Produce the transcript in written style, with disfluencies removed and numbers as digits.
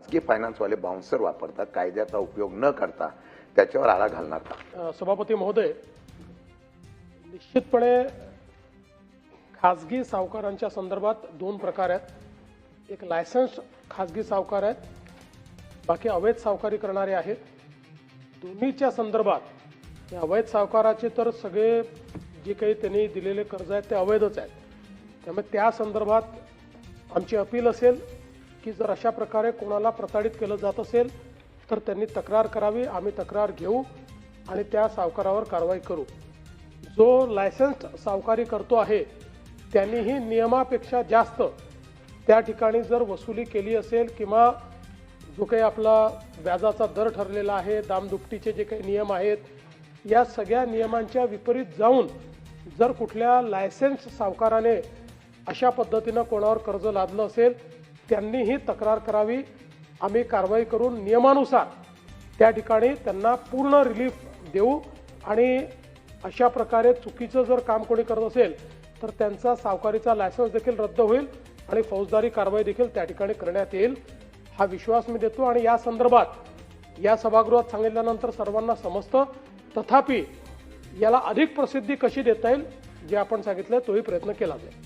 खाजगी फायनान्सवाले बाउन्सर वापरतात, कायद्याचा उपयोग न करता त्याच्यावर आळा घालणार का? सभापती महोदय, निश्चितपणे खाजगी सावकारांच्या संदर्भात दोन प्रकार आहेत. एक लायसन्स खाजगी सावकार आहेत, बाकी अवैध सावकारी करणारे आहेत. दोन्हीच्या संदर्भात या अवैध सावकाराचे तर सगळे जे काही त्यांनी दिलेले कर्ज आहेत ते अवैधच आहेत. त्यामुळे त्या संदर्भात आमची अपील असेल की जर अशा प्रकारे कोणाला प्रताडित केलं जात असेल तर त्यांनी तक्रार करावी. आम्ही तक्रार घेऊ आणि त्या सावकारावर कारवाई करू. जो लायसन्स सावकारी करतो आहे त्यांनीही नियमापेक्षा जास्त त्या ठिकाणी जर वसुली केली असेल किंवा जो काही आपला व्याजाचा दर ठरलेला आहे, दामदुपटीचे जे काही नियम आहेत, या सगळ्या नियमांच्या विपरीत जाऊन जर कुठल्या लायसन्स सावकाराने अशा पद्धतीनं कोणावर कर्ज लादलं असेल त्यांनीही तक्रार करावी. आम्ही कारवाई करून नियमानुसार त्या ठिकाणी त्यांना पूर्ण रिलीफ देऊ आणि अशा प्रकारे चुकीचं जर काम कोणी करत असेल तर त्यांचा सावकारीचा लायसन्स देखील रद्द होईल आणि फौजदारी कारवाई देखील त्या ठिकाणी करण्यात येईल, हा विश्वास मी देतो. आणि या संदर्भात या सभागृहात सांगितल्यानंतर सर्वांना समजतं. तथापि याला अधिक प्रसिद्धी कशी देता येईल जे आपण सांगितलं तोही प्रयत्न केला जाईल.